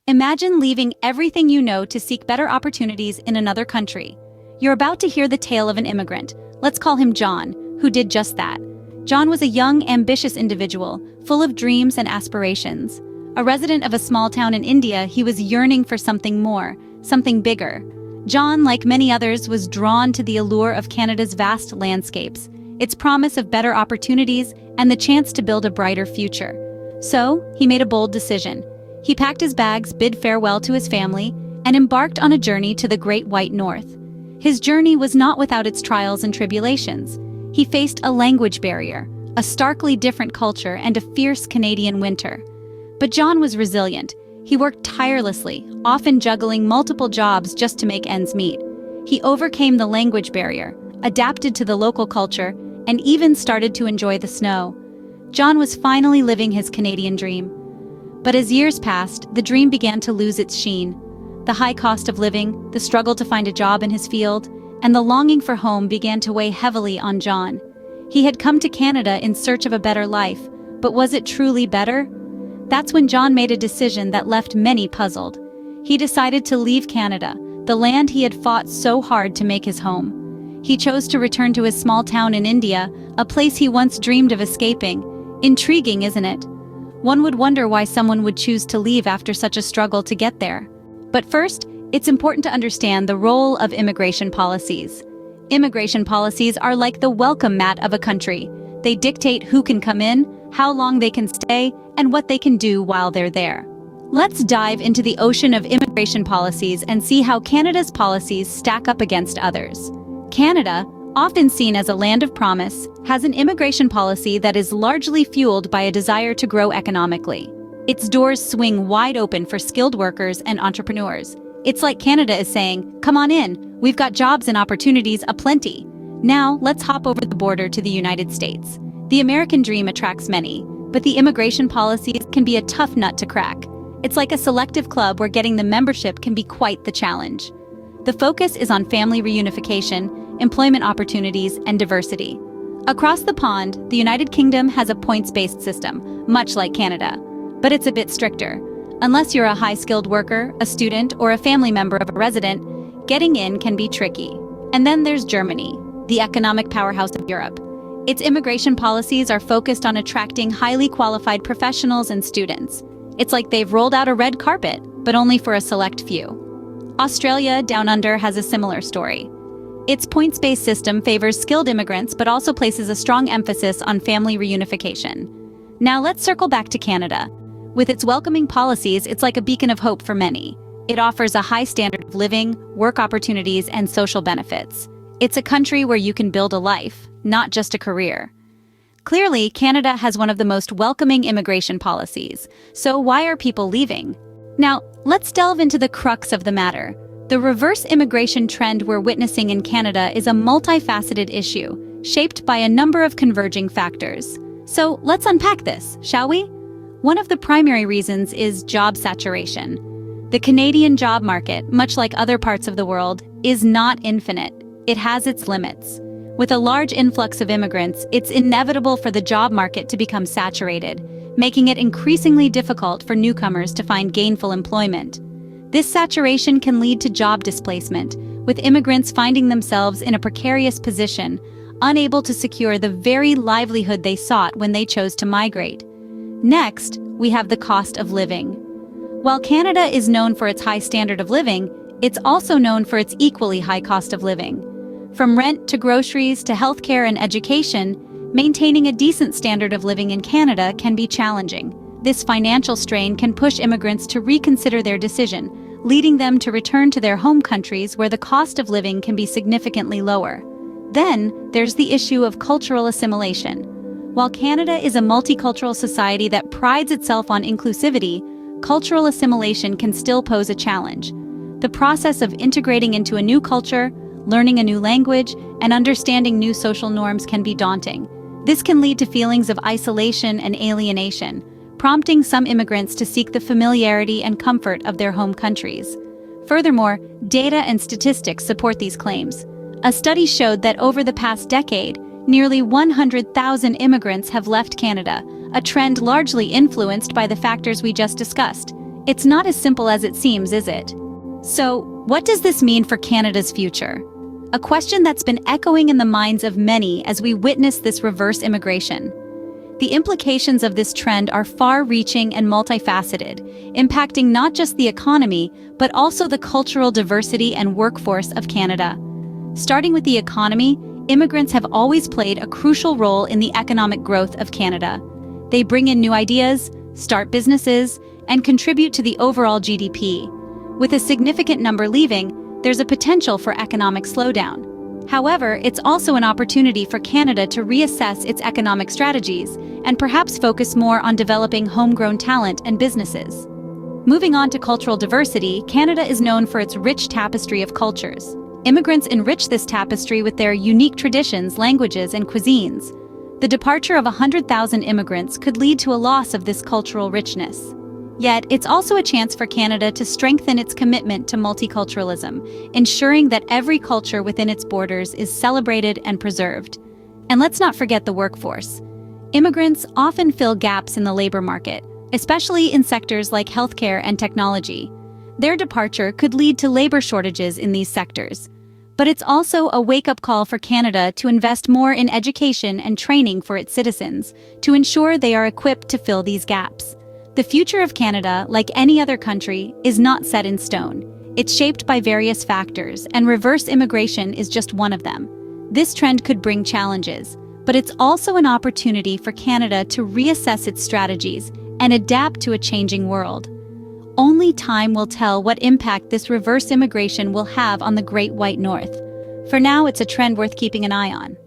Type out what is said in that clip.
Imagine leaving everything you know to seek better opportunities in another country. You're about to hear the tale of an immigrant. Let's call him John, who did just that. John was a young, ambitious individual, full of dreams and aspirations. A resident of a small town in India, he was yearning for something more, something bigger. John, like many others, was drawn to the allure of Canada's vast landscapes, its promise of better opportunities, and the chance to build a brighter future. So, he made a bold decision. He packed his bags, bid farewell to his family, and embarked on a journey to the Great White North. His journey was not without its trials and tribulations. He faced a language barrier, a starkly different culture, and a fierce Canadian winter. But John was resilient. He worked tirelessly, often juggling multiple jobs just to make ends meet. He overcame the language barrier, adapted to the local culture, and even started to enjoy the snow. John was finally living his Canadian dream. But as years passed, the dream began to lose its sheen. The high cost of living, the struggle to find a job in his field, and the longing for home began to weigh heavily on John. He had come to Canada in search of a better life, but was it truly better? That's when John made a decision that left many puzzled. He decided to leave Canada, the land he had fought so hard to make his home. He chose to return to his small town in India, a place he once dreamed of escaping. Intriguing, isn't it? One would wonder why someone would choose to leave after such a struggle to get there. But first, it's important to understand the role of immigration policies. Immigration policies are like the welcome mat of a country. They dictate who can come in, how long they can stay, and what they can do while they're there. Let's dive into the ocean of immigration policies and see how Canada's policies stack up against others. Canada, often seen as a land of promise, has an immigration policy that is largely fueled by a desire to grow economically. Its doors swing wide open for skilled workers and entrepreneurs. It's like Canada is saying, "Come on in, we've got jobs and opportunities aplenty." Now, let's hop over the border to the United States. The American dream attracts many, but the immigration policies can be a tough nut to crack. It's like a selective club where getting the membership can be quite the challenge. The focus is on family reunification, employment opportunities, and diversity. Across the pond, the United Kingdom has a points-based system, much like Canada, but it's a bit stricter. Unless you're a high-skilled worker, a student, or a family member of a resident, getting in can be tricky. And then there's Germany, the economic powerhouse of Europe. Its immigration policies are focused on attracting highly qualified professionals and students. It's like they've rolled out a red carpet, but only for a select few. Australia, down under, has a similar story. Its points-based system favors skilled immigrants but also places a strong emphasis on family reunification. Now let's circle back to Canada. With its welcoming policies, it's like a beacon of hope for many. It offers a high standard of living, work opportunities, and social benefits. It's a country where you can build a life, not just a career. Clearly, Canada has one of the most welcoming immigration policies. So why are people leaving? Now, let's delve into the crux of the matter. The reverse immigration trend we're witnessing in Canada is a multifaceted issue, shaped by a number of converging factors. So let's unpack this, shall we? One of the primary reasons is job saturation. The Canadian job market, much like other parts of the world, is not infinite. It has its limits. With a large influx of immigrants, it's inevitable for the job market to become saturated, making it increasingly difficult for newcomers to find gainful employment. This saturation can lead to job displacement, with immigrants finding themselves in a precarious position, unable to secure the very livelihood they sought when they chose to migrate. Next, we have the cost of living. While Canada is known for its high standard of living, it's also known for its equally high cost of living. From rent to groceries to healthcare and education, maintaining a decent standard of living in Canada can be challenging. This financial strain can push immigrants to reconsider their decision, leading them to return to their home countries where the cost of living can be significantly lower. Then, there's the issue of cultural assimilation. While Canada is a multicultural society that prides itself on inclusivity, cultural assimilation can still pose a challenge. The process of integrating into a new culture, learning a new language, and understanding new social norms can be daunting. This can lead to feelings of isolation and alienation, prompting some immigrants to seek the familiarity and comfort of their home countries. Furthermore, data and statistics support these claims. A study showed that over the past decade, nearly 100,000 immigrants have left Canada, a trend largely influenced by the factors we just discussed: It's not as simple as it seems, is it? So, what does this mean for Canada's future? A question that's been echoing in the minds of many as we witness this reverse immigration. The implications of this trend are far-reaching and multifaceted, impacting not just the economy, but also the cultural diversity and workforce of Canada. Starting with the economy, immigrants have always played a crucial role in the economic growth of Canada. They bring in new ideas, start businesses, and contribute to the overall GDP. With a significant number leaving, there's a potential for economic slowdown. However, it's also an opportunity for Canada to reassess its economic strategies and perhaps focus more on developing homegrown talent and businesses. Moving on to cultural diversity, Canada is known for its rich tapestry of cultures. Immigrants enrich this tapestry with their unique traditions, languages, and cuisines. The departure of 100,000 immigrants could lead to a loss of this cultural richness. Yet, it's also a chance for Canada to strengthen its commitment to multiculturalism, ensuring that every culture within its borders is celebrated and preserved. And let's not forget the workforce. Immigrants often fill gaps in the labor market, especially in sectors like healthcare and technology. Their departure could lead to labor shortages in these sectors. But it's also a wake-up call for Canada to invest more in education and training for its citizens to ensure they are equipped to fill these gaps. The future of Canada, like any other country, is not set in stone. It's shaped by various factors, and reverse immigration is just one of them. This trend could bring challenges, but it's also an opportunity for Canada to reassess its strategies and adapt to a changing world. Only time will tell what impact this reverse immigration will have on the Great White North. For now, it's a trend worth keeping an eye on.